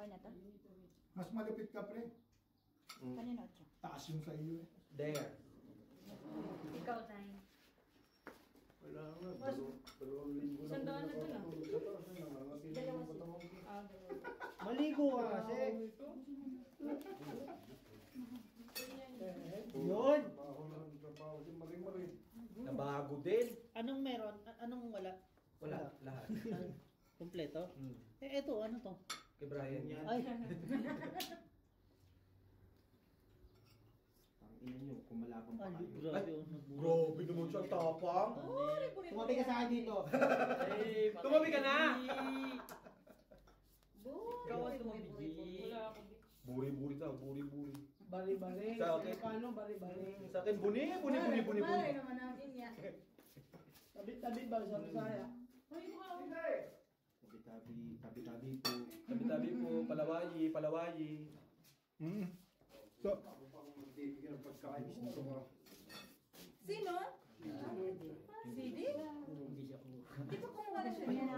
Okay na to? Mas malupit ka, pre. Kanino 8? Taas yung sa iyo eh. There. Ikaw, Tay. Wala nga. Dalawang linggo na. Isang daan na to na. Dalawa Maligo ka kasi. Yun. Nabago din. Anong meron? Anong wala? Wala. Lahat. Kompleto? Eh, eto, ano to? Kay Brian yan. Ay, Ang ina nyo, kung malabang pa ay, kayo. grabe oh, nagbura. Grabe naman siya tapang. Tumabi ka sa akin dito. Tumabi ka na! Ikaw ang tumibig. Wala akong Buri-buri daw, buri-buri. Bari-bari. Sa akin. Paano bari-bari? Sa akin, buni. Malay naman natin yan. Tabi-tabi ba sa Bisaya? Tabi-tabi po. Tabi-tabi po, palawayi. So, bibigyan ng pagkain nito mo. Sino? Sidi? Di ba kumuha na siya niya?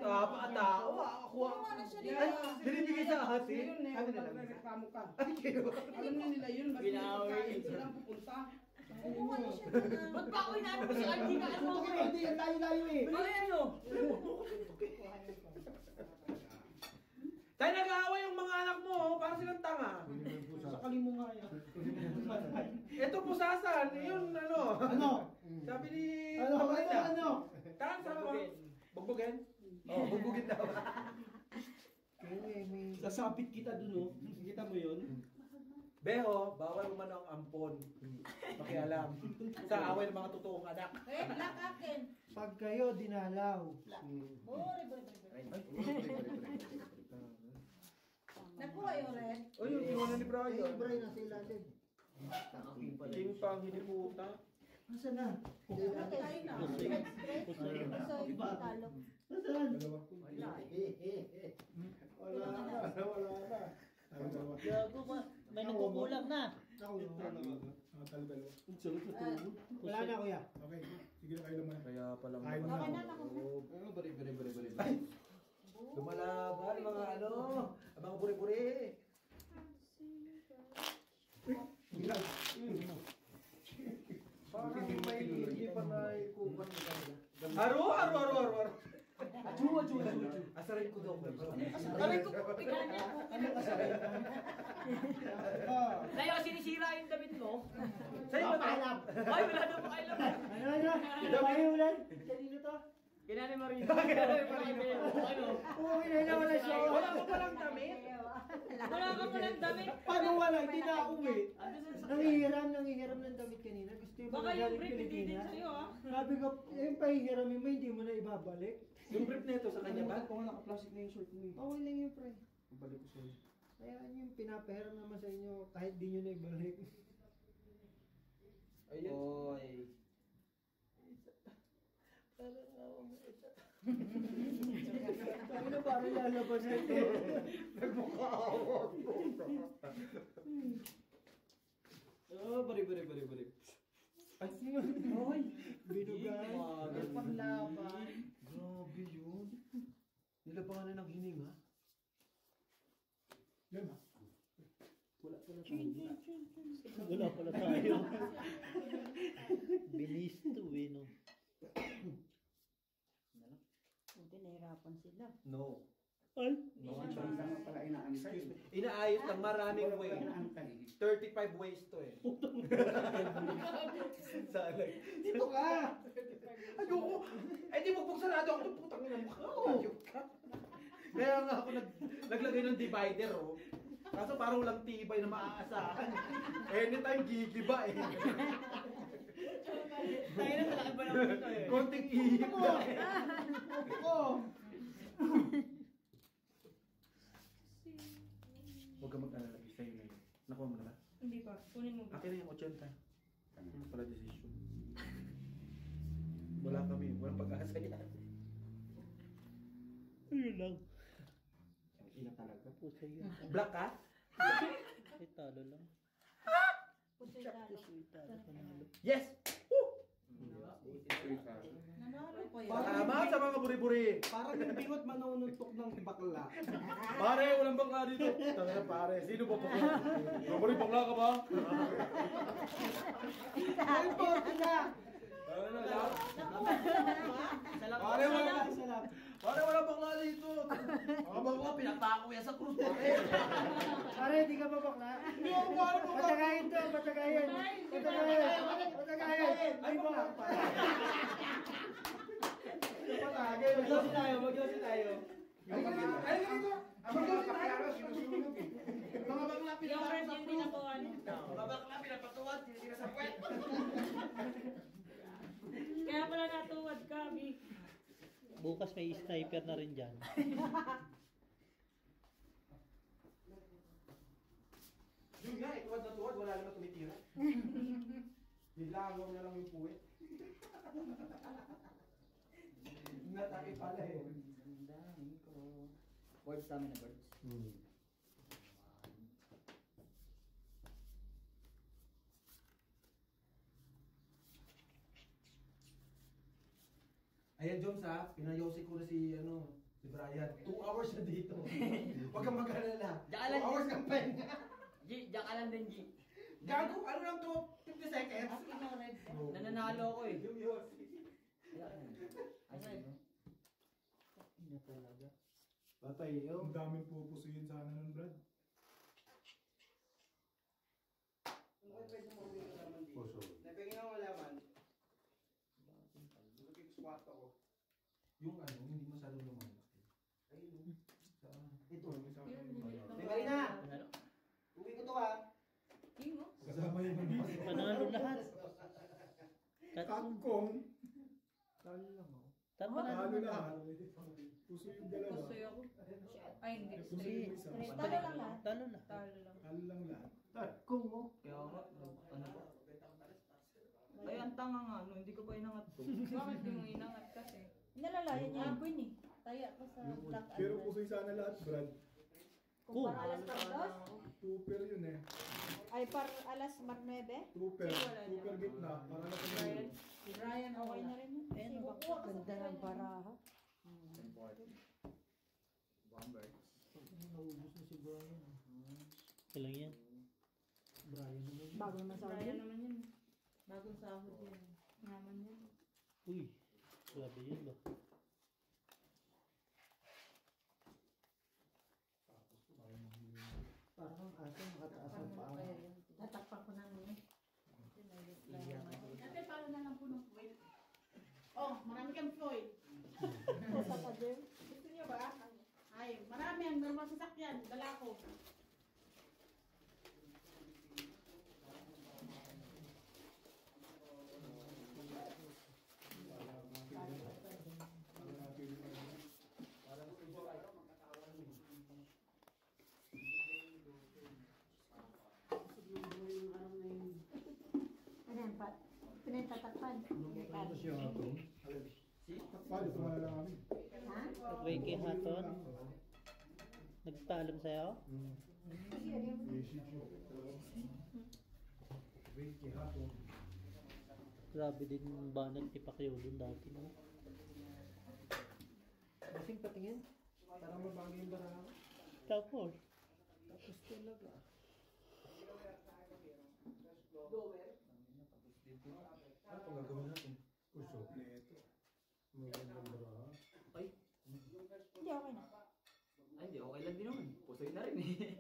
Tawa. Kumuha na siya niya. Ay, binibigay sa atin. Yun eh, Ano na lang? magreklamo ka. Ay, kayo. Alam na nila yun, mas pagkain silang pupunta. Kumuha na siya niya. Ba't ba ako inaano ko si Aldi na ano? Hindi, ang layo-layo eh. Bakit ano? Tayo nag-aaway yung mga anak mo, para silang tanga. Sakali mo nga yan. Ito pusasan, yun ano. Ano? Sabi ni... Ano? Tan, sabi mo. Bugbugin? Oo, bugbugin daw. Sasapit kita dun oh. Kita mo yun? Beho, bawal umano ang ampon. Pakialam. Sa away ng mga totoong anak. Eh, black akin. Pag kayo dinalaw. Nakuha yung red. Uy, yung kinuha ni Brian. Brian nasa ilalim. King Pang hiniputa. Nasaan na? Tayo na. So, yung talog. Nasaan? Wala na. Gago ba? May nagkukulang na. Dalawa. Wala na kuya. Okay, sige na kayo naman. Kaya palang Kain mo Okay na. na, ako na. Ano, bari. lumalaban mga ano, mga buri-buri. Parang hindi pa na ikuban mo talaga. Aro. Achu. Asarin ko daw. Aray ko, pigahan niya ako. Layo, sinisira yung damit mo. Sa'yo ba tayo? Ay, wala na pa kayo. Ano? Dami ulan? Kanino to? Kinani Marino. Ano? Oo, wala siya. Wala ko palang damit. Wala ka pa ng damit. Paano wala? Hindi na uwi. Nangihiram ng damit kanina. Gusto yung Baka yung brief hindi din sa'yo, ah. Sabi ko, yung pahihiramin mo, hindi mo na ibabalik. Yung brief nito sa kanya ba? Kung naka-plastic na yung short mo eh. Okay lang yun, pre. Balik ko sa'yo. Kaya yung pinapahiram naman sa inyo, kahit di nyo na ibalik. Ayun. Oy. Sabi na parang lalabas na ito. Nagmukhaawag mo. Oh, bari. Ay, Oy, binugan. Panglaban. Grabe yun. Nilabangan na ng hininga. Yan ha. Wala pala tayo. Bilis to eh, no? Buti nahirapan sila. no. Ay, Excuse me. Inaayos ng maraming way. 35 ways to eh. Sana. dito ka! Ayoko. Eh di magbuksanado ako ng putang ina mo. Ayok ka. Kaya nga ako naglagay ng divider oh. Kaso parang walang tibay na maaasahan. Anytime gigiba eh. Tayo na malaki ba naman ito eh. Konting ihip na eh. Oh! Huwag ka mag-alala. Isa yun na yun. Nakuha mo na ba? Hindi pa. Kunin mo ba? Akin na yung 80. Ano pala decision? Wala kami. Walang pag-asa yan. Ayun lang. Ang ina talaga. Pusa yun. Black ka? Ay, talo lang. Puso'y talog. Puso'y talo panalo. Yes! Woo! Nanalo pa yan. Salamat sa mga buri-buri. Parang yung bingot manununtok ng bakla. Pare, walang bakla dito. Tanga pare, sino ba bakla? Buri bakla ka ba? Ay po, sila. Ano na? Salap. Pare, wala. Salap. Pare, walang bakla dito. Mga bakla, pinatako yan sa krus, pare. Pare, di ka ba bakla? Hindi ako pare mo. Patagayin to, patagayin. Patagayin. Patagayin. Ay mo nga, pare. Magyosi tayo, magyosi tayo. Ay, ganito. Ang mga paklaro, sinusunog eh. Mga bakla, Yung pinatako red sa yung krus. tinatuan. Mga bakla, pinapatuwad, tinitira sa puwet. Kaya pala natuwad ka, Vic. Bukas may sniper na rin dyan. Yun nga, tuwad na tuwad, wala naman tumitira. Nilangaw na lang yung puwet. Natake pala eh. Birds namin na birds. Ayan, Joms ha, pinayosi ko na si Brian. 2 hours na dito. Huwag kang mag-alala. 2 Diyan lang, hours kang pahinga. G, diyan ka lang din, G. Gago, ano lang to? 50 seconds. Nananalo ko eh. Yung yosi. Patay Ang daming pupusuyin sana nun, Brad. Puso. Napingin ako malaman. Kwarto ko. Yung hindi masyadong lumalaki. Ayun. Ito. May Marina! Uwi ko to ha. Kasama yung mga Panalo lahat. Capcom. Talo lang ako. Tama na. Talo lahat. Puso yung dalawa. Pusoy ako. Ay, hindi. Puso yung isa. Talo lang lahat. Talo na. Talo lang. Talo lang lahat. Kung mo. Kaya nga, ano ba? Ay, ang tanga nga, no, hindi ko pa inangat to. Bakit di mo inangat kasi? Nalalayan niya yung queen eh. Taya pa sa black and Pero puso yung sana lahat, Brad. Kung para alas pardos, Trooper yun eh. ay par alas mar 9. Trooper. Wala niya. Trooper gitna. Para na sa Brian. Si Brian Okay na rin yun. Ayan, Kasi ba? kukuha ka sa Ganda ng baraha. Naubos na si Brian. Ilang yan. Brian naman. Bago naman sa Brian akin. naman yun. Bagong sahod yun. Naman yun. Uy, grabe yun ba? Parang aso makataas ang paa. Natakpan ko na nun. Ate, paano na lang po ng Floyd? Oh, marami kang Floyd. Sa pader. Gusto niyo ba? Ay, marami ang normal sasakyan. Dala ko. Ano yan, Pat? Pinatatakpan. Ano siya ako? Paano tumala lang kami? Ha? Ricky Hatton. Nagtalon sa'yo? Ricky Hatton. Grabe din yung banat ni Pacquiao dun dati, no? Kasing patingin. Parang mabago yung baraha. Tapos, Tapos talaga. Ano pang gagawin natin? Puso. Pleto. Magandang baraha. Hindi, okay na. Ay, hindi. Okay lang din naman. Pusoy na rin eh.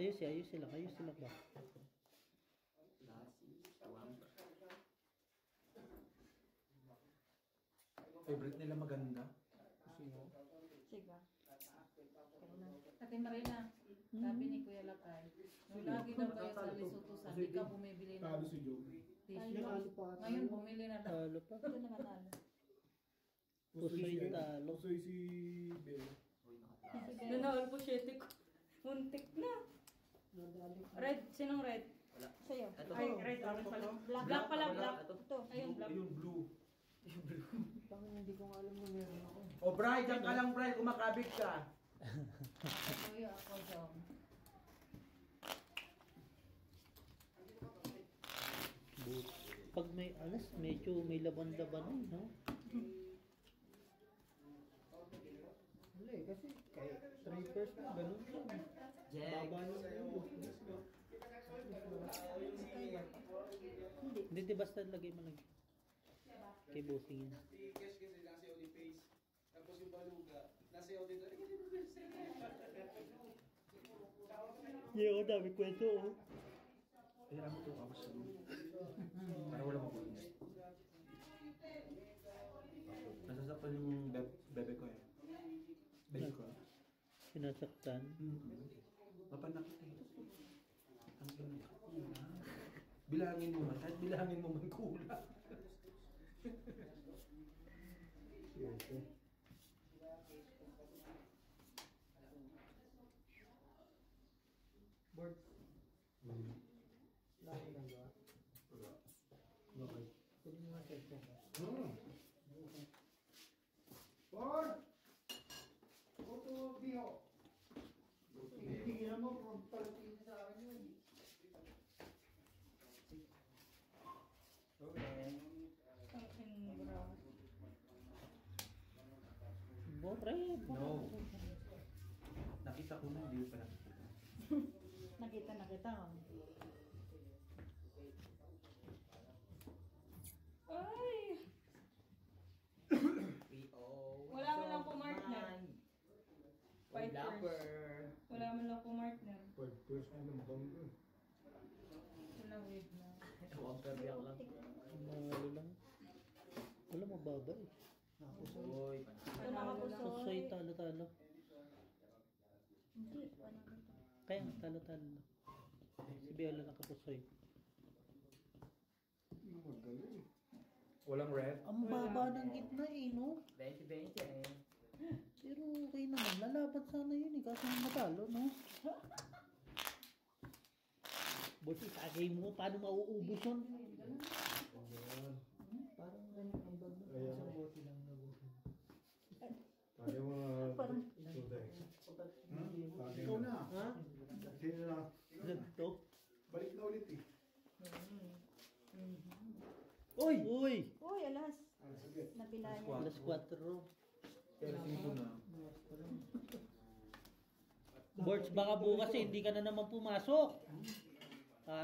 ayos sila ba? Favorite nila maganda. Sige. Ate Marina, sabi ni Kuya Lakay, nung lagi daw kayo sa Lesotho, sabi ka bumibili Talo ng si Joe. tissue. Talo pa. Ngayon bumili na daw. Talo pa. Ito naman talo. Pusoy talo. Pusoy si Bel. Nanahol po 7 ko. Muntik na. Red, sinong red? Sa'yo. Ito. Ay, red, orange pala. Black. Black pala, black. Ito. Ayun, black. Ayun, blue. Parang hindi ko nga alam na meron ako. O, Bri, dyan ka lang, Bri. Kumakabit ka. Kuya ako dyan. Pag may alas, medyo may laban-laban eh, no? Wala eh, kasi kay trippers na, ganun lang. Jack. Baba ng ulo. Hindi, di basta lagay mo lang. Kay bossing yan. Kasi nasa yung face. Tapos yung baluga, nasa yung dito. Yeah, oh, dami kwento oh. Kaya mo ito ako sa para wala magulis. Nasasaktan yung bebe ko eh. Bebe ko. Sinasaktan. Mapanakit eh. Ang ina. Bilangin mo man. Kahit bilangin mo man kulang. Board. Laki lang ba? Okay. Pwede mo nga cellphone ba? Board! Go to Biho. Tingnan mo kung palating sa akin yun. Bore. No. Nakita ko na, hindi ko pa nakita. Nakita. Ay! Wala man lang po partner. Fight first. Wala man lang po partner. First mo naman bang Wala wait na. Mahalo lang. Wala mababa eh. Uy, Panalo lang. Pusoy, talo-talo. Hindi. Kaya nga, talo-talo lang. Si Bella nakapusoy. magaling? Walang red? Ang baba ng gitna eh, no? 20-20 eh. Pero okay naman, lalaban sana yun eh, kasi matalo, no? Boss, itagay mo, paano mauubos yun? Parang ganun ang bag mo. Ayan. Isang bote lang na bote. Tayo mga tuday. Ikaw na. Ha? Sino na? Ito? Balik na ulit eh. Uy! Uy! Uy, alas. Ah, sige. Napilayan. Alas 4. Pero sino na? Borch, baka bukas eh, hindi ka na naman pumasok.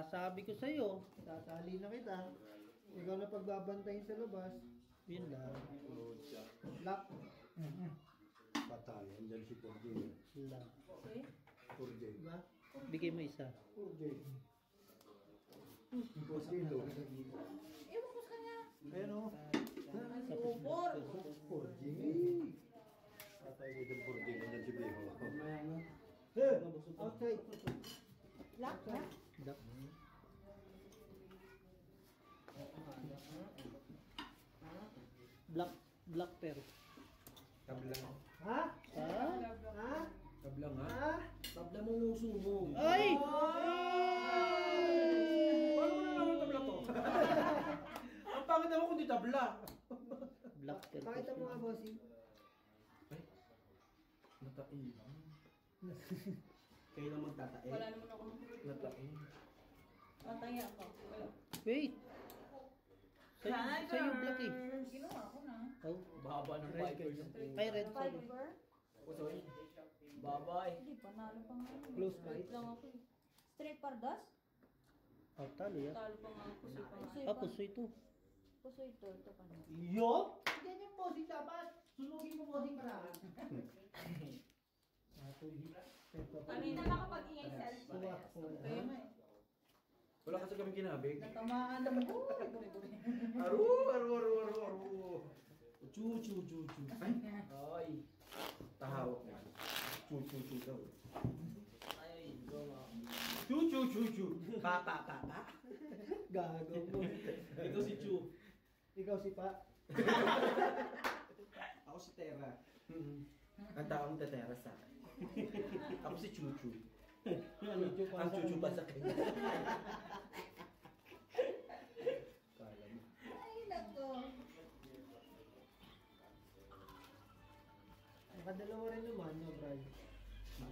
Sabi ko sa'yo. Tatali na kita. Ikaw na pagbabantayin sa labas. Yun lang. Lock. Patay. Andyan si Porjay. Lang. Porjay. Diba? Bigay mo isa. Porjay. Porjay do. Ewan ko sa kanya. Ayan o. Porjay. Patay ko itong Porjay. Andyan si Beho. Outside. Lock, ha? Dak. Black pear. Tablang. Ha? Ha? Ha? Tablang ha? Ha? Tabla mo uso mo. Ay! Paano mo na naman tabla to? Ang pangit naman kung di tabla. Black pear. Pakita mo nga, bossing. Natain. Kayo na magtatae. Wala naman ako. Natain. Mataya ako. Wala. Wait! Sa'yo black eh. Ginawa ko na. Oh. Baba ng Vipers. Ay, red, sorry. Fiber? Pusoy. Bye-bye. Hindi pa, nalo pa nga. Close Wait fight. lang ako eh. Straight pardas? Oh, talo yan. Talo pa nga ako. Pusoy pa nga. Pusoy Ah, pa. puso ito. Puso ito pa na. Yo! Yan yung bossing dapat. Sunugin mo bossing para. Kanina nakapag-ingay cellphone. Suwak ko. Kaya nga eh. Wala kasi kami kinabig. Natamaan naman ko. Aru, aru, aru, aru, aru. Chu, chu, chu, chu. Ay. Tahawak na. Chu, chu, chu daw. Ay, goma. Chu, chu, chu, chu. Pa, pa, pa, pa. Gago mo. Ito si Chu. Ikaw si Pa. Ako si Tera. Ang taong tatera sa akin. Ako si Chuchu. Chuchu pa Ang sa Chuchu pa kanya. sa kanya. Kala mo. Ay, nako. Nakadalawa rin naman, no, Brian?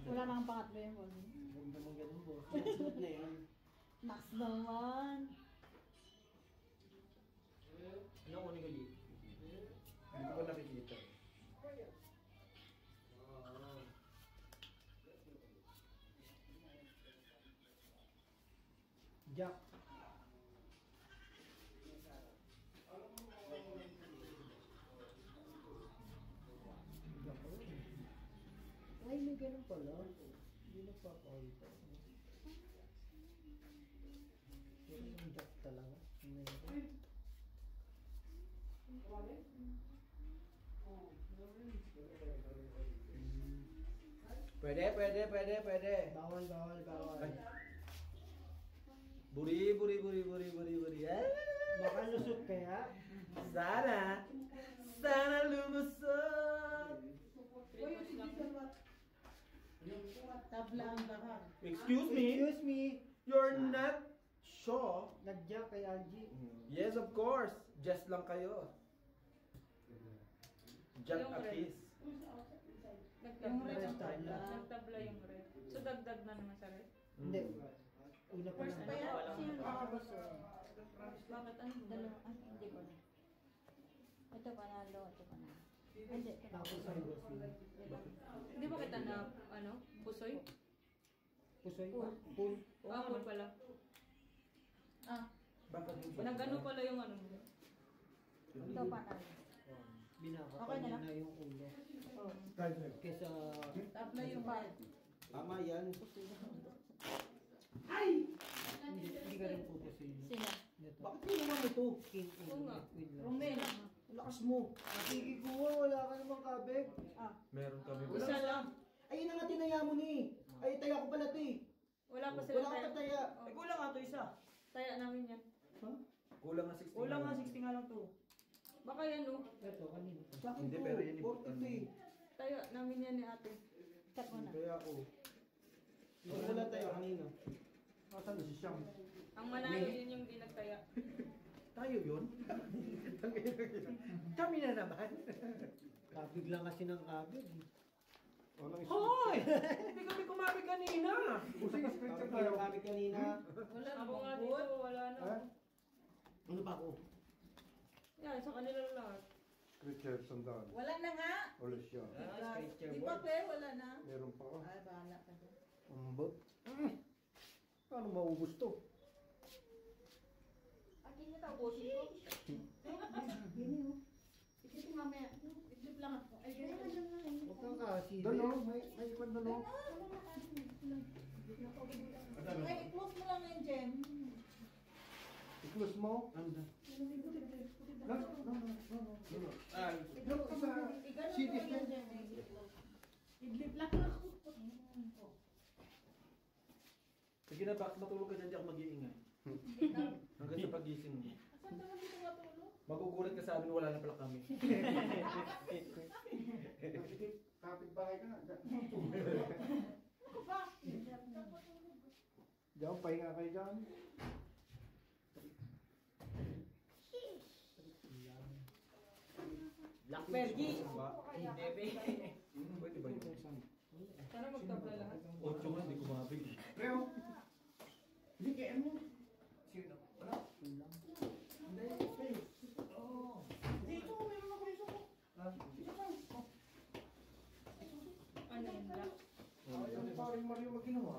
Wala nang pangatlo yung boss. Huwag naman ganun, boss. Shoot na yan. Max naman. Ano kunin ko dito? Hindi ko nakikita. Jack. Ay, may ganun pala. Hindi na pa pakita. Pero yung jack talaga. Meron. Pwede. Bawal. Ay. Buri. Baka lusot kaya? Sana lumusot. Tabla ang lahat. Excuse me? Excuse me. You're not sure? Nag-jack kay Algie. Yes, of course. Just lang kayo. Jack a kiss. Yung red ang Tabla. tabla. Nagtabla yung red. So dagdag na naman sa red. Hindi. Una pa First lang. pa yan. Sino nakabuso? Bakit ano ba? Dalawa. Ah, hindi ko na. Ito panalo, ito panalo. Hindi, ito Tapos ay Hindi ba kita na, ano, pusoy? Pusoy. Pool. Ah, pool pala. Ah, Bakit nag-ano pala yung ano mo? Ito panalo. Binaka Okay na lang? na yung ulo. Oh. Kesa... Tabla yung red. Tama yan. Hindi ka rin pupusin. Sino? Ito. Bakit hindi naman ito? King Oo nga. Wait lang. Romel. Lakas mo. Sige ko, wala ka namang kabig. Meron kami. Isa lang. Ayun na nga tinaya mo ni. Ay, taya ko pala ito eh. Wala pa sila Wala ka taya. pa taya. Ay, kulang nga to isa. Taya namin yan. Kulang nga 60. Kulang nga 60 nga lang to. Baka yan, no? Ito, kanina. Sa akin Hindi, to. pero yun yung 43. Taya namin yan ni ate. Cut mo na. Kaya ako. Wala tayo kanina. Asan na si Siyam? Ang manalo yun yung di nagtaya. Tayo yun? Kami na naman. Kabig lang kasi ng kabig. Walang Hoy! Hindi kami kumabig kanina. Using straight ka Sabi tayo. ko kami kanina. Wala ako nga dito, wala na. Ha? Ano pa ako? Yan, sa kanila lahat. Richard Sandal. Wala na nga. Ulit siya. Di ba, Pe? Wala na. Meron pa ako. Ay, bahala ka dyan. Umbot. Paano maubos to? Akin na tao, bosin ko. Isipin mamaya. Islip lang ako. Ay, ganyan. Huwag kang kasi. Doon o, may ikon doon o. Ay, i-close mo lang yung gem. I-close mo. Look ko sa CD stand. Idlip lang ako. Sige na, bak matulog ka dyan, di ako mag-iingay. Hanggang sa pagising mo. Saan ka dito matulog? Magugulat ka sa amin, wala na pala kami. Kapit-bahay ka na. Ako ba? Diyan, pahinga kayo dyan. Black Fergie. Bebe. Pwede ba yun? Sana magtabla lahat. 8 nga, hindi kumabig. Pero, hindi kaya mo. Sino? Wala. Dito, meron ako isa ko. Ano yun, black? Ano paring Mario maginawa?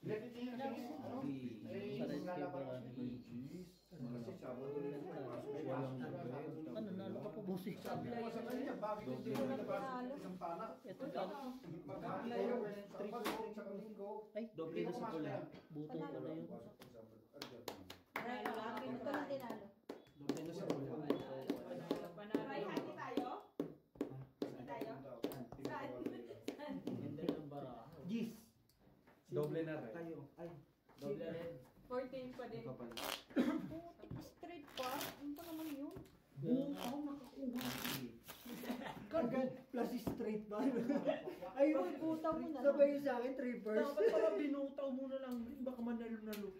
Let it in. Kasi Sabado rin ako may pasok. Ano, nalo ka po, bossy. Sabi ko sa kanya, bakit hindi mo nabasok isang panak? Ito ka. Magkakit kayo, Sabado, tsaka Linggo. Ay, doble na sa pula. Buto pala yun. Ay, lalaki Ito lang tinalo. Doble na sa ulo. Panalo. Ganda ng bara. Gis. Doble na rin. Kayo. Ay. Doble rin. 14 pa din. Straight pa? Ano pa naman yun? Boom. Ako nakakuha. Kagad. Plus straight ba? Ayun. Pagputaw mo na lang. Sabay yung sa akin, 3 first. Dapat pala binutaw mo na lang rin, baka manalo-nalo.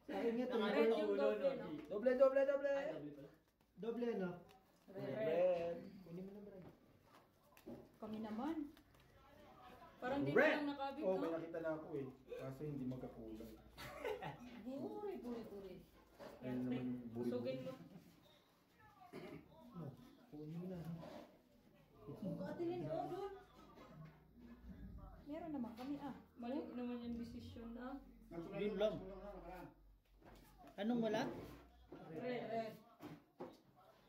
Sa akin nga, Red 3 yung doble, no? Doble, doble, doble! Ay, doble pala. Doble na. Red. Kunin mo na, Brian. Kami naman. Parang di Red! lang nakabig, Oh, may no? nakita na ako eh. Kaso hindi magkakulang. Puri. Ayun naman, buri. Sugin mo. Kunin na. Katilin mo doon. Meron naman kami Mali naman yung desisyon Yun lang. Anong wala? Red.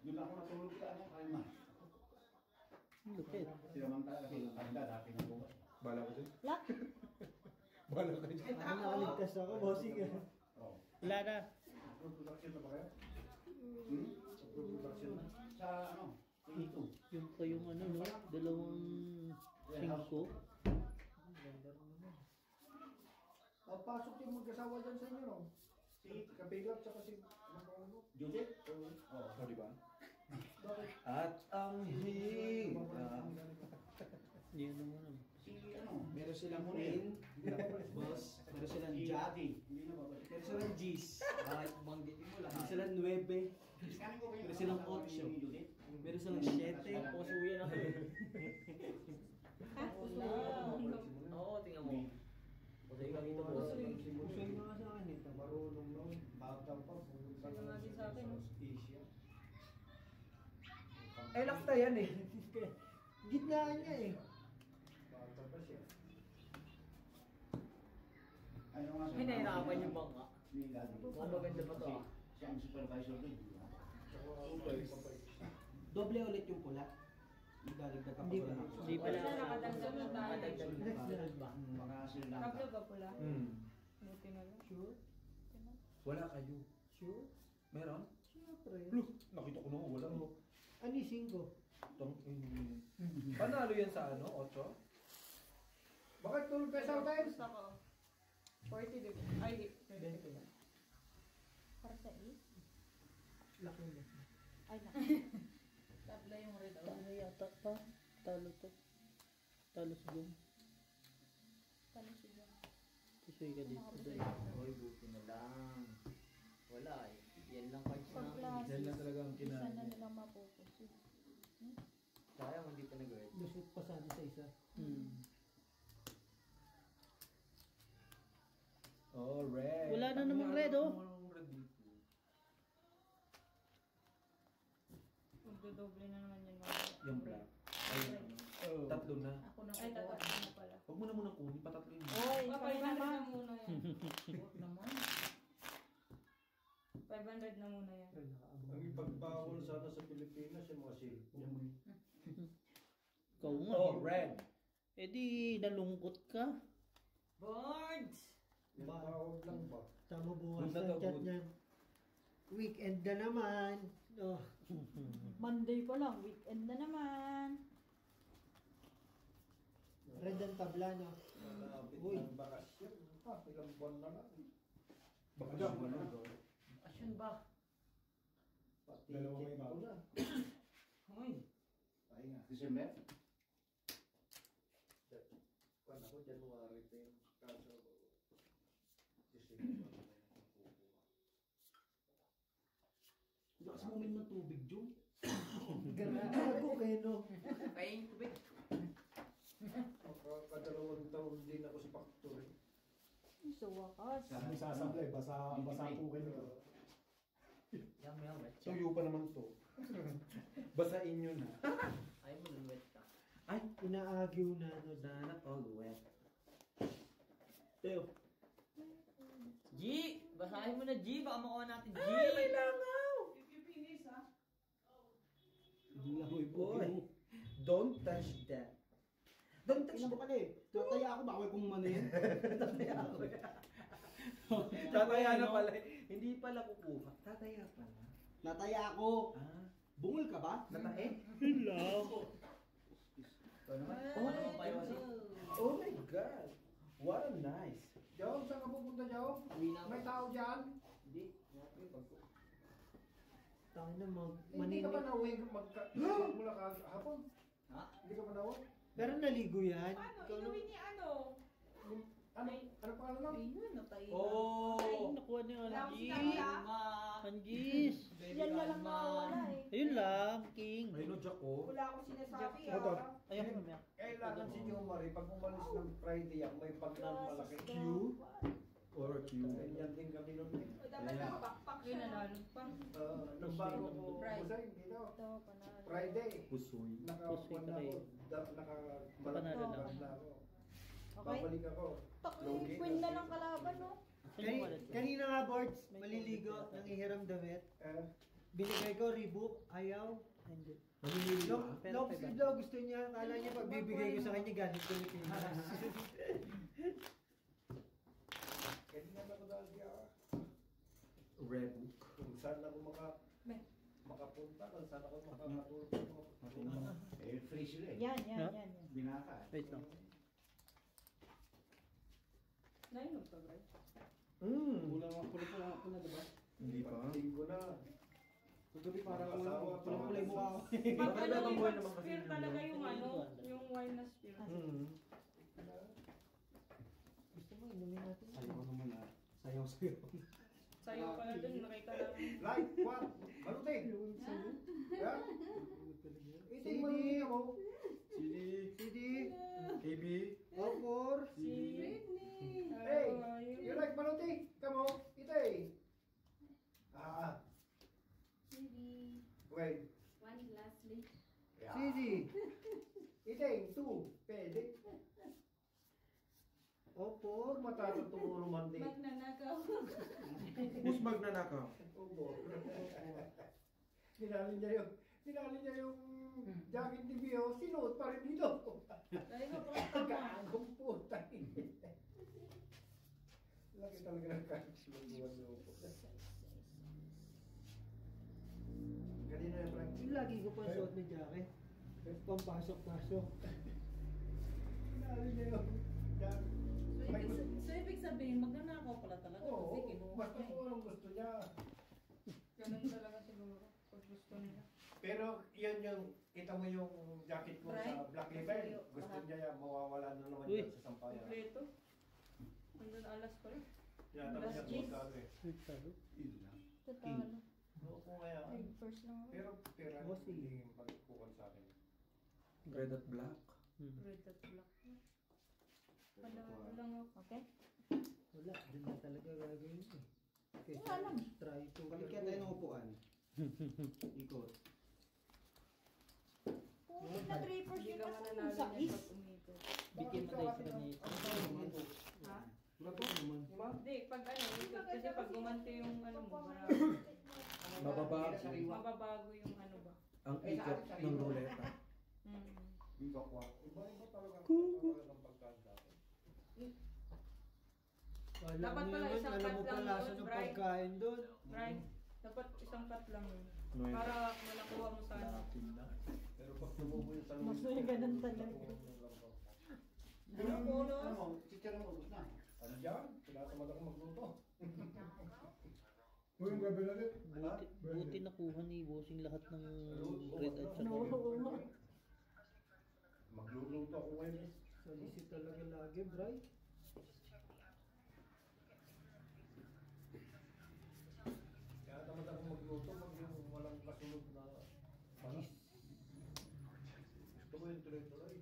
Doon ako natulog ka, ano, kalma. Lupit. Sinamantala kasi yung kanda, dati na bukas. Bala ko dyan. Lock. Bala ko dyan. Ano nakaligtas ako, bossing ah. Oo. Wala na. Production na ba kayo? Production na? Sa ano? Ito. Yung pa yung ano no? 2.5. Pasok yung mag-asawa dyan sa inyo, no? Si Kabigat, tsaka si... Judith? Oo. Oh, di ba? At ang higa. Hindi naman. Si ano? Meron silang Queen, boss. Meron silang Si Jack. Ate. Hindi na ba? Meron silang G's. Bakit banggitin mo Meron lahat? silang 9. Iskanin ko ba yung Meron silang asawa ni 8. Judith? Meron silang 7. Pusuyan ako. Oo, tingnan mo. Pusuyan ka dito, boss. Pusoy mo nga sa akin ito. Marunong nun. Bata pa. Pumunta Ano nga din sa akin, no? Asia. Eh, lakta yan eh. Gitnaan niya eh. Bata pa siya. Ano nga sa... Ay, nahirapan yung bangka. Ni Daddy. Mukhang maganda pa to, ah. Siya ang supervisor doon. Doble ulit yung pula. Idadagdag ka pa Hindi pula. pa. Hindi pala. Wala nakadagdag na tayo. Nakadagdag ba? Baka Sri Lanka. Tatlo ka pula. Buti na lang. Sure? Wala kayo. Sure? Meron? Siyempre. Look, nakita ko nung wala. Ani 5? Panalo yan sa ano? 8? Bakit tulog kayo sa hotel? Gusto ko. 40 din. Ay, 20 lang. Para sa is. Laki mo. Ay, na. Tabla yung red. Talo yata pa. Talo to. Talo sa gum. Talo siya. Pusoy ka dito. Uy, buti na lang. Wala eh. Yan lang cards Pag namin. klase, Yan lang talaga ang isa na kinain. nilang mapupusin. Sayang, hindi pa nag-red. Lusot pa sana sa isa. Oh, red. Wala na namang red, oh. Walang red dito. Magdodoble na naman yun. Yung black. Ay, Oh. tatlo na. Ako na ay tatlo na pala. Huwag mo na muna kunin, patatlo yun. Oy, Papay ikaw na naman. muna yan. Huwag naman. 500 na muna yan. Ay, nakaabang. Ang ipagbawal sana sa Pilipinas yung mga cellphone. Ikaw nga. Oh, red. Eh di, nalungkot ka. Boards! Yung tawag lang ba? Tama bukas Good na ang daw, chat good. niyan. Weekend na naman. Oh. Monday pa lang, weekend na naman. Red ang tabla, no? Malapit Uy. ng bakasyon. Ilang buwan na lang. Bakasyon mo na. Asyon ba? Pati Dalawa may check ko bago. na. Hoy! Ay nga. December? Kwan ako, January 10. Kaso, December. Hindi kasi uminom ng tubig, Jung. Gago kayo, no? Pahing tubig. Kadalawang taon din ako sa factory. Sa wakas. May sasablay. Basa po kayo. Yan mo yan, wet. Tuyo pa naman to. Basain nyo na. Ayaw mo ng wet ka. Inaagyo na, no? Sana all wet. Teo. G! Basahin mo na G! Baka makuha natin G! Lahoy Boy. Don't touch that. Don't touch Tingnan mo ka na eh. Tataya ako, baka may pumano yan. Tataya na pala. Hindi pala kukuha. Tataya pala. Nataya ako. Ah. Bungol ka ba? Natae? Ikaw naman. Ano naman pa yung Oh my God. What a nice. Jao, saan ka pupunta, Jao? Uwi na ako. May tao dyan? Hindi. Tayo na Hindi ka ba nauwi mula hapon? Ha? Hindi ka ba nauwi? Pero naligo yan. Inuwi ni ano? Ano pangalan mo? Ayun, natay. Oh. Ay, nakuha niya Wala ang akong G. sinakla. Anjis. Yan na lang nakawala eh. Ayun lang, King. Ayun o, Jack oh. Wala akong sinasabi. Ito. Ayan mo mamaya. Kailangan si Jomari, pag umalis ng Friday yan, may pagnan malaki. Q? Or Q. Ganyan din kami nun. Dapat nakapakpak Yun nanalo pa. Nung bago ko, Friday. Busay, dito. Ito, panalo. Friday. Pusoy. Nakakuha na ako. Panalo lang. Na ako. Okay. Babalik ako. Taki, queen na lang kalaban, no? Kanina nga, Boards, maliligo, nangihiram damit. Binigay ko, Reebok, ayaw. Hindi. Long sleeve daw gusto niya. Kala niya pag bibigay ko sa kanya, galing ko ni Pilipinas. Kanina na ako dahil siya. Rebook. Kung saan ako makapunta, kung saan ako makakatulog. Free sila eh. Yan. Binaka. Wait lang. Nainom ka, bro? Kulang pula, diba? Hindi pa. Linggo na. Kagabi parang Asawa, kulang pula yung mukha ko. Pag ano Magandang yung buhay naman kasi spear yun. talaga yung ano, yung wine na spear. Gusto mo, inumin natin. Sayaw naman ah. Sayaw. Sayo ka na dun, nakita lang. Like, what? Maluting. Yeah? Iting mo yung mo. CD, KB. Okor, Hey, you like maluting? Come on, itay. Wait. One glass leaf. Yeah. CD, Iting, two. Pwede. Okor, Matatuturo romantic. Magnanakaw. Who's magnanakaw? Obo. Dinali niya yung jacket ni Bio, sinuot pa rin dito. Dahil mo pa Kagagong puta. Laki talaga ng kaisilubuan mo po. Kanina yung Frank. yung lagi ko pang suot ni jacket. Pampasok-pasok. Dinali niya yung jacket. So, ibig sabihin, magnanakaw pala talaga Oo, kasi kinuha basta niya kung anong gusto niya. Ganun talaga siguro, pag gusto nila. Pero yun yung, kita mo yung jacket ko sa Black River. Gusto niya yan, mawawala na naman yan sa sampayan. Kompleto. Hanggang alas pa rin. Tinatanong niya kung magkano eh. Totoo. Oo, kung kaya. Ay, first lang ako. Pero pera, Bossy. hindi yung pagkukuhan sa akin. Red at black. Red at black. Panalo lang ako. Okay? Wala, dun na talaga gagawin eh. Okay, Wala lang. try to. Balik kaya tayo ng upuan. Ikot. Kung nag-report Hindi yun ka kasi mananalo sa niyan is. pag umikot. Bigyan mo tayo sa kanya. Ha? Wala pa naman. Hindi, pag ano, ikot. Kasi pag gumanti yung ano mo, mababago yung ano ba. Ang ikot ng ruleta. Iba talaga ang pagkanda. Alam Dapat mo pala naman, isang alam mo cut lang pala doon, sa ng Brian. pagkain doon. Right? Dapat isang cut lang yun. Nueve. Para manakuha mo sa ano. Pero pag tumubo yung talong. Mas may ganun talaga. Ano Puno? Chicharon mo, ubos na. Ano dyan? Tinatamad ako magluto. Buti nakuha ni Bossing lahat ng red at saka Magluluto ako ngayon. Salisi talaga lagi, Bray. Kaya tamad ako magluto pag yung walang kasunod na panas. Gusto ko yung tuloy-tuloy.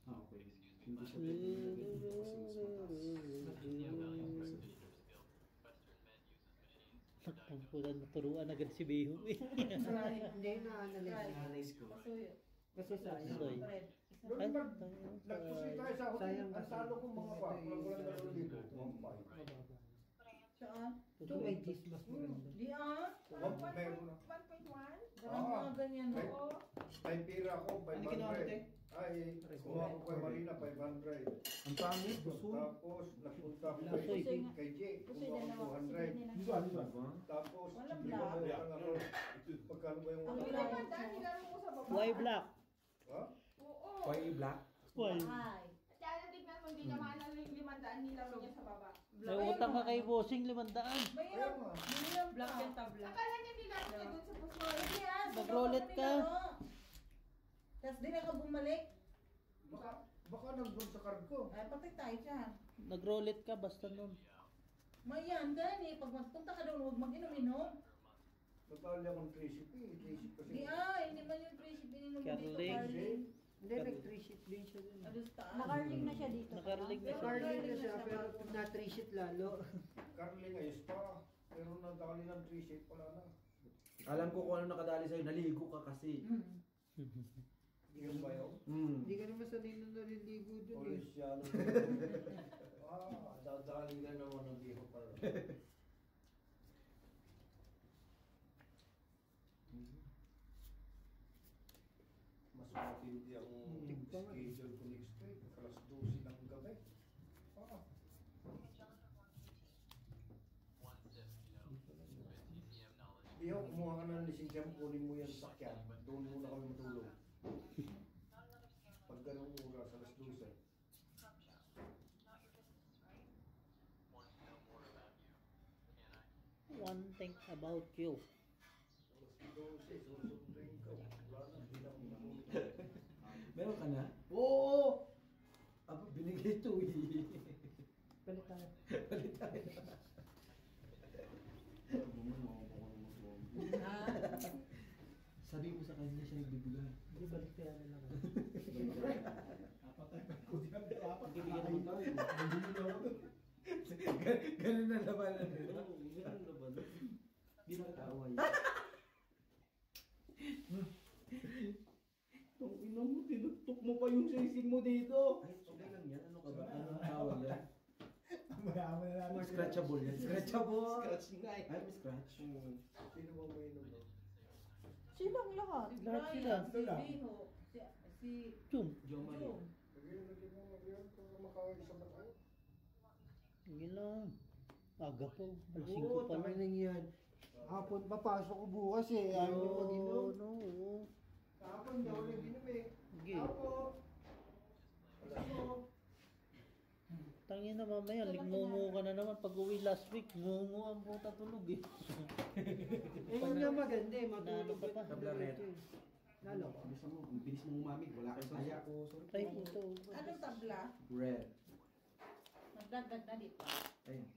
Ah, okay. Hindi siya pwede kasi mas mataas. ang pulan naturuan agad si Beho eh. Hindi na-analyze ko. Pasuyo. Kasi sayang. Soy. Red. Doon nagpusoy tayo sa hotel. Sayang Ang kasi. talo kong mga pa. Walang gano'n dito. Mababa. Saan? Ito may cheese mas maganda. Di ah. Meron na. Ganun mga ganyan. May- Oo. May pira ko, Ano ginawa mo, 500. te? Ay, kumuha ko kay Marina, 500. Ang pangit, pusoy. Tapos, napunta ko Pusoy. kay Jay, Kasi kumuha dalawa. ko Sige 200. nila. Diba? Tapos, Walang hindi ko black. mautang ako. Pagkano ba yung Ang utang? ginagawa Why black? Ha? Why black? Why? Ay. Kaya tignan mo, hindi ka maano yung 500 nilaro niya sa baba. May utang ka kay Bossing 500. Mayroon. Mayroon Black and tabla. Akala niya nilaro niya dun sa puso. Hindi ah. Nag-roulette ka. Tapos di na ka bumalik. Baka nandun sa card ko. Ay, patay tayo dyan. Nag-roulette ka basta nun. Mayan, gani. Pag magpunta ka doon, huwag mag-inom-inom. Natali akong 3CP. 3CP kasi. Hindi man yung 3 pinino mo dito, Carling. Carling. Hindi, nag-3-sheet din siya dun. Alos taas. Nakarling na siya dito. Nakarling na siya. Carling na siya, pero pag na-3-sheet lalo. Carling ayos pa. Pero natali ng 3CP wala na. Alam ko kung ano nakadali sa'yo, naligo ka kasi. Yung ba yun? Hindi ka naman sanay na naliligo dun eh. Polisyano. Dadali ka naman ng biho para. Mas matindi ang schedule ko next week. Alas 12 ng gabi. Biho, kumuha ka ng lisensya mo, kunin mo yan sa sakyan. Doon muna kami matulog. Pag ganong oras, alas 12. One thing about you. Susunduin ko. Wala na, hindi na ako matulog. Meron ka na? Oo! Aba, binigay ito eh. Palit tayo. Palit tayo. Sabi ko sa kanya siya nagbibigay. Hindi, balik kaya na lang. Bibigyan mo tayo. Ganun na laban. Ganun na laban. Hindi na tawa yun. Ang ina mo, tinutok mo pa yung sisig mo dito. Ay, okay lang yan. Ano ka ba? Anong tawag yan? Maya-maya na lang. Scratchable yan. Scratchable. Scratch nga eh. Ay, may scratch. Sino bang may inom doon? Silang lahat. Si Lahat sila. Brian, si Biho, si Chum. Jo Marie. Jum. Lagyan mo mag-iwan para makaisa ba tayo? Sige lang. Aga po. Alas 5 Oo, pa tangin lang. lang yan. Hapon, papasok ko bukas eh. Ayaw niyo mag-inom. No. Hapon, daw nag-inom eh. Sige. Hapon. Tangin na mamaya, lingungo ka na naman. Pag uwi last week, ngungo ang puta tulog eh. Eh, yun yung maganda eh. Nalo Matulog ka pa. at Tablaret. diretso eh. Nalo ka. Bilis mong umamig. Wala kang saya. Ay, puto. Anong tabla? Red. Nagdagdag na dito. Ayun.